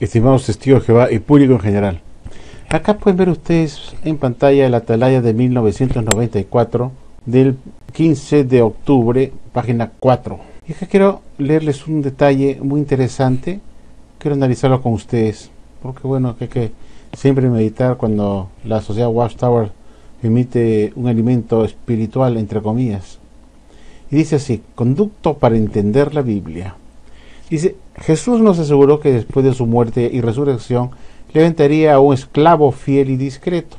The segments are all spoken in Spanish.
Estimados testigos de Jehová y público en general, acá pueden ver ustedes en pantalla la atalaya de 1994 del 15 de octubre, página 4. Y acá quiero leerles un detalle muy interesante, quiero analizarlo con ustedes, porque bueno, hay que siempre meditar cuando la sociedad Watchtower emite un alimento espiritual, entre comillas. Y dice así: conducto para entender la Biblia. Dice: Jesús nos aseguró que después de su muerte y resurrección levantaría a un esclavo fiel y discreto,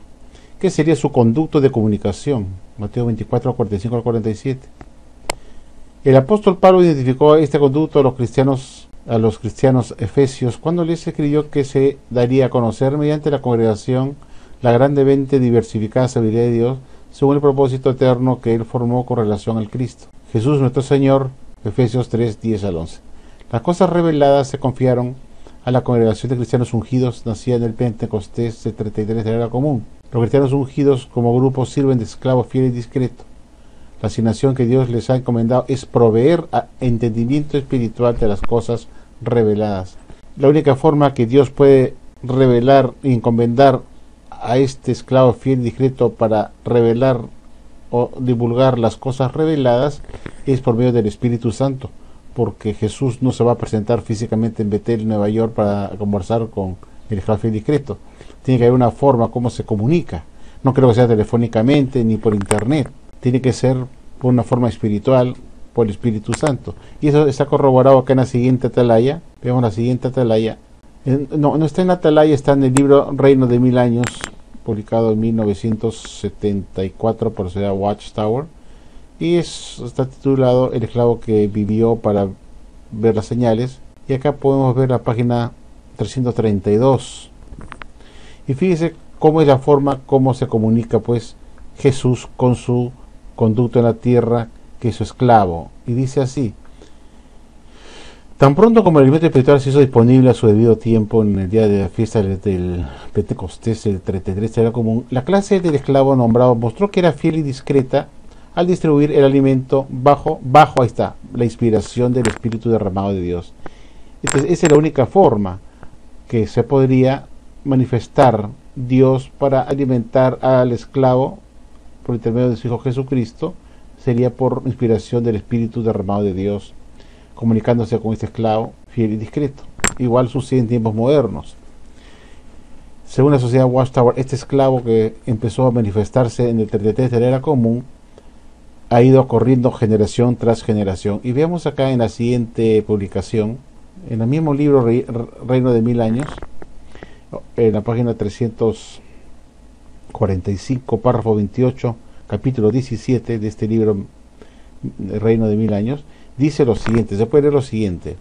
que sería su conducto de comunicación. Mateo 24, 45 al 47. El apóstol Pablo identificó este conducto a los cristianos efesios cuando les escribió que se daría a conocer mediante la congregación la grandemente diversificada sabiduría de Dios según el propósito eterno que él formó con relación al Cristo Jesús nuestro Señor. Efesios 3, 10 al 11. Las cosas reveladas se confiaron a la congregación de cristianos ungidos nacida en el Pentecostés del 33 de la era común. Los cristianos ungidos como grupo sirven de esclavo fiel y discreto. La asignación que Dios les ha encomendado es proveer entendimiento espiritual de las cosas reveladas. La única forma que Dios puede revelar y encomendar a este esclavo fiel y discreto para revelar o divulgar las cosas reveladas es por medio del Espíritu Santo, porque Jesús no se va a presentar físicamente en Betel, Nueva York, para conversar con el esclavo fiel y discreto. Tiene que haber una forma como se comunica. No creo que sea telefónicamente ni por internet. Tiene que ser por una forma espiritual, por el Espíritu Santo. Y eso está corroborado acá en la siguiente atalaya. Veamos la siguiente atalaya. No está en la atalaya, está en el libro Reino de Mil Años, publicado en 1974 por la sociedad Watchtower. Y está titulado El esclavo que vivió para ver las señales. Y acá podemos ver la página 332. Y fíjese cómo es la forma, cómo se comunica pues Jesús con su conducto en la tierra, que es su esclavo. Y dice así: tan pronto como el alimento espiritual se hizo disponible a su debido tiempo en el día de la fiesta del Pentecostés, el 33 era común, la clase del esclavo nombrado mostró que era fiel y discreta al distribuir el alimento bajo ahí está, la inspiración del Espíritu derramado de Dios. Entonces, esa es la única forma que se podría manifestar Dios para alimentar al esclavo por intermedio de su Hijo Jesucristo, sería por inspiración del Espíritu derramado de Dios, comunicándose con este esclavo fiel y discreto. Igual sucede en tiempos modernos. Según la sociedad Watchtower, este esclavo que empezó a manifestarse en el 33 de la era común ha ido corriendo generación tras generación. Y veamos acá en la siguiente publicación, en el mismo libro Reino de Mil Años, en la página 345, párrafo 28, capítulo 17 de este libro Reino de Mil Años, dice lo siguiente, se puede leer lo siguiente.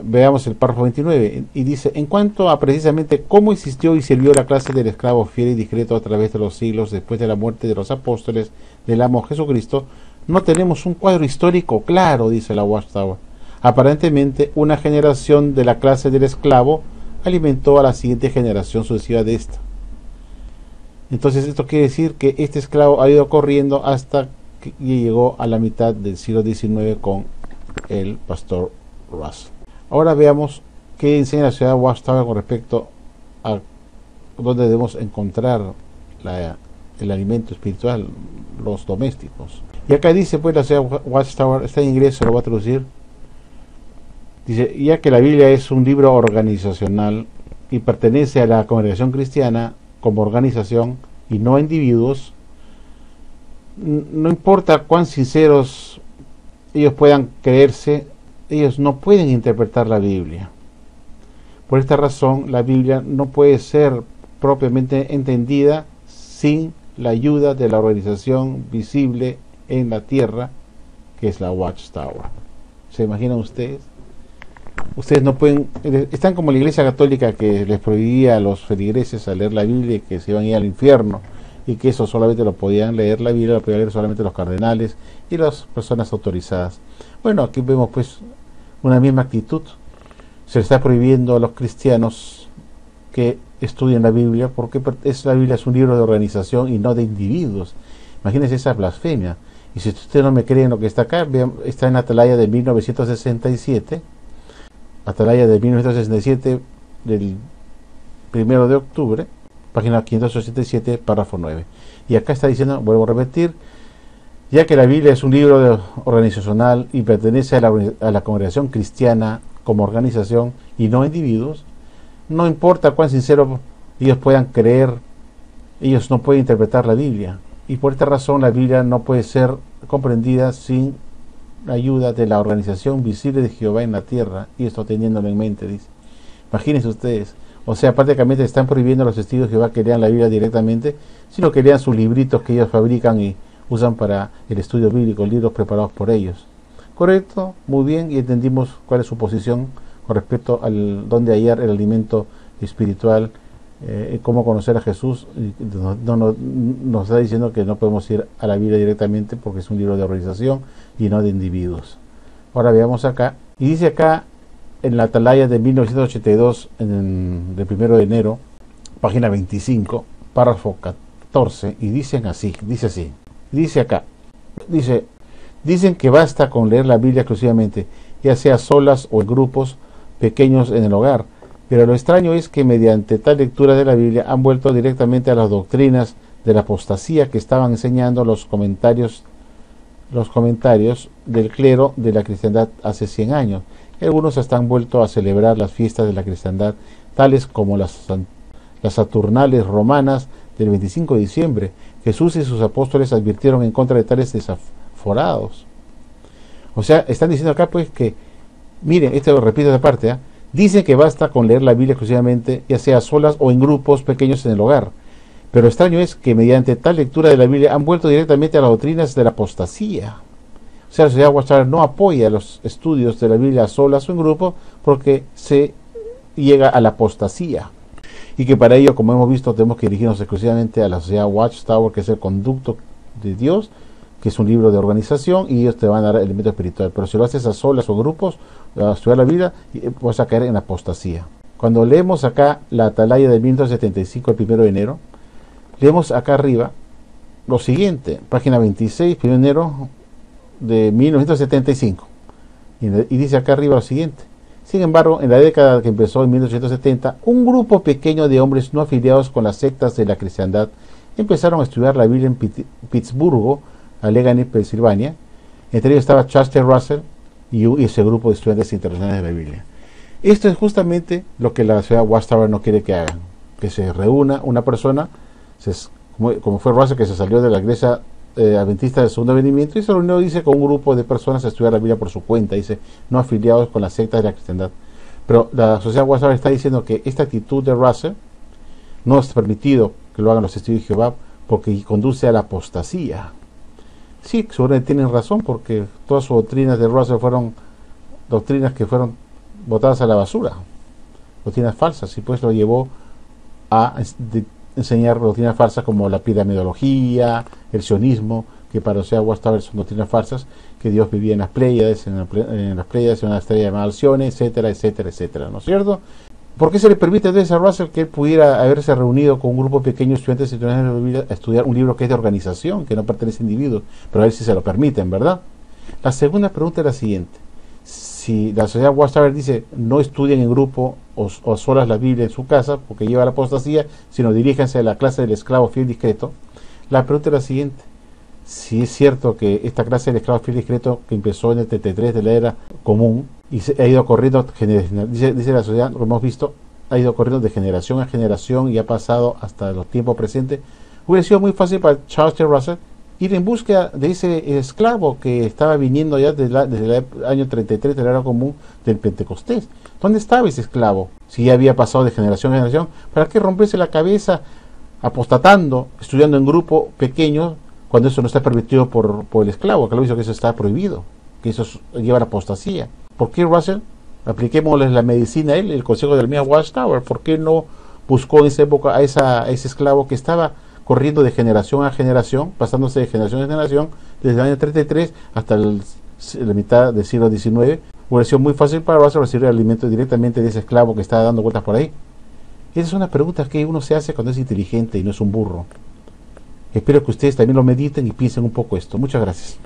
Veamos el párrafo 29, y dice: en cuanto a precisamente cómo existió y sirvió la clase del esclavo fiel y discreto a través de los siglos después de la muerte de los apóstoles del amo Jesucristo, no tenemos un cuadro histórico claro, dice la Watchtower. Aparentemente, una generación de la clase del esclavo alimentó a la siguiente generación sucesiva de esta. Entonces esto quiere decir que este esclavo ha ido corriendo hasta que llegó a la mitad del siglo XIX con el pastor Russell. Ahora veamos qué enseña la ciudad Watchtower con respecto a dónde debemos encontrar el alimento espiritual, los domésticos. Y acá dice pues la ciudad Watchtower, está en inglés, se lo voy a traducir. Dice: ya que la Biblia es un libro organizacional y pertenece a la congregación cristiana como organización y no a individuos, no importa cuán sinceros ellos puedan creerse, ellos no pueden interpretar la Biblia. Por esta razón, la Biblia no puede ser propiamente entendida sin la ayuda de la organización visible en la tierra, que es la Watchtower. ¿Se imaginan ustedes? Ustedes no pueden, están como la Iglesia Católica, que les prohibía a los feligreses a leer la Biblia y que se iban a ir al infierno, y que eso solamente lo podían leer, la Biblia lo podían leer solamente los cardenales y las personas autorizadas. Bueno, aquí vemos pues una misma actitud. Se le está prohibiendo a los cristianos que estudien la Biblia, porque la Biblia es un libro de organización y no de individuos. Imagínense esa blasfemia. Y si ustedes no me creen lo que está acá, vean, está en Atalaya de 1967. Atalaya de 1967, del 1 de octubre, página 587, párrafo 9. Y acá está diciendo, vuelvo a repetir, ya que la Biblia es un libro organizacional y pertenece a la congregación cristiana como organización y no individuos, no importa cuán sincero ellos puedan creer, ellos no pueden interpretar la Biblia. Y por esta razón la Biblia no puede ser comprendida sin la ayuda de la organización visible de Jehová en la tierra, y esto teniéndolo en mente, dice. Imagínense ustedes, o sea, prácticamente están prohibiendo a los testigos de Jehová que lean la Biblia directamente, sino que lean sus libritos que ellos fabrican y usan para el estudio bíblico, libros preparados por ellos. Correcto, muy bien, y entendimos cuál es su posición con respecto al dónde hallar el alimento espiritual, cómo conocer a Jesús. Nos está diciendo que no podemos ir a la Biblia directamente porque es un libro de organización y no de individuos. Ahora veamos acá, y dice acá en la Atalaya de 1982, del 1 de enero, página 25, párrafo 14, y dice así, dicen que basta con leer la Biblia exclusivamente, ya sea solas o en grupos pequeños en el hogar, pero lo extraño es que mediante tal lectura de la Biblia han vuelto directamente a las doctrinas de la apostasía que estaban enseñando los comentarios del clero de la cristiandad hace 100 años. Y algunos hasta han vuelto a celebrar las fiestas de la cristiandad, tales como las Saturnales romanas del 25 de diciembre. Jesús y sus apóstoles advirtieron en contra de tales desaforados. O sea, están diciendo acá pues que, miren, esto lo repito esta parte, dicen que basta con leer la Biblia exclusivamente, ya sea solas o en grupos pequeños en el hogar. Pero extraño es que mediante tal lectura de la Biblia han vuelto directamente a las doctrinas de la apostasía. O sea, la sociedad Watchtower no apoya los estudios de la Biblia solas o en grupo porque se llega a la apostasía. Y que para ello, como hemos visto, tenemos que dirigirnos exclusivamente a la sociedad Watchtower, que es el conducto de Dios, que es un libro de organización, y ellos te van a dar elemento espiritual. Pero si lo haces a solas o grupos, a estudiar la Biblia, vas a caer en apostasía. Cuando leemos acá la Atalaya de 1975, el 1 de enero, leemos acá arriba lo siguiente, página 26, 1 de enero de 1975. Y dice acá arriba lo siguiente. Sin embargo, en la década que empezó en 1870, un grupo pequeño de hombres no afiliados con las sectas de la cristiandad empezaron a estudiar la Biblia en Pittsburgh, Allegheny, Pensilvania. Entre ellos estaba Chester Russell y ese grupo de estudiantes internacionales de la Biblia. Esto es justamente lo que la ciudad Watchtower no quiere que hagan, que se reúna una persona, como fue Russell, que se salió de la iglesia adventista del segundo venimiento y se reunió, dice, con un grupo de personas a estudiar la Biblia por su cuenta, dice, no afiliados con las sectas de la cristiandad. Pero la sociedad Watchtower está diciendo que esta actitud de Russell no es permitido que lo hagan los testigos de Jehová porque conduce a la apostasía. Sí, seguramente tienen razón, porque todas sus doctrinas de Russell fueron doctrinas que fueron botadas a la basura, doctrinas falsas, y pues lo llevó a enseñar doctrinas falsas como la piramidología, el sionismo, que para los Watchtower son doctrinas falsas, que Dios vivía en las Pléyades, en las Pléyades, en una estrella llamada Alcione, etcétera, etcétera, etcétera, ¿no es cierto? ¿Por qué se le permite entonces a Russell que él pudiera haberse reunido con un grupo pequeño de estudiantes a estudiar un libro que es de organización, que no pertenece a individuos? Pero a él sí se lo permiten, ¿verdad? La segunda pregunta es la siguiente. Si la sociedad Watchtower dice no estudien en grupo o solas la Biblia en su casa porque lleva a la apostasía, sino diríjanse a la clase del esclavo fiel y discreto, la pregunta es la siguiente. Si es cierto que esta clase del esclavo fiel y discreto, que empezó en el 33 de la era común y se ha ido corriendo, dice la sociedad, lo hemos visto, ha ido corriendo de generación a generación y ha pasado hasta los tiempos presentes, hubiera sido muy fácil para Chester Russell ir en búsqueda de ese esclavo que estaba viniendo ya desde el año 33 de la era común del Pentecostés. ¿Dónde estaba ese esclavo? Si ya había pasado de generación a generación, ¿para qué romperse la cabeza apostatando, estudiando en grupo pequeño, cuando eso no está permitido por el esclavo? Que lo hizo, que eso está prohibido, que eso lleva a la apostasía. ¿Por qué Russell? Apliquémosle la medicina a él, el consejo del mismo Watchtower. ¿Por qué no buscó en esa época a ese esclavo que estaba corriendo de generación a generación, pasándose de generación a generación, desde el año 33 hasta la mitad del siglo XIX? Hubiera sido muy fácil para Russell recibir el alimento directamente de ese esclavo que estaba dando vueltas por ahí. Esas son las preguntas que uno se hace cuando es inteligente y no es un burro. Espero que ustedes también lo mediten y piensen un poco esto. Muchas gracias.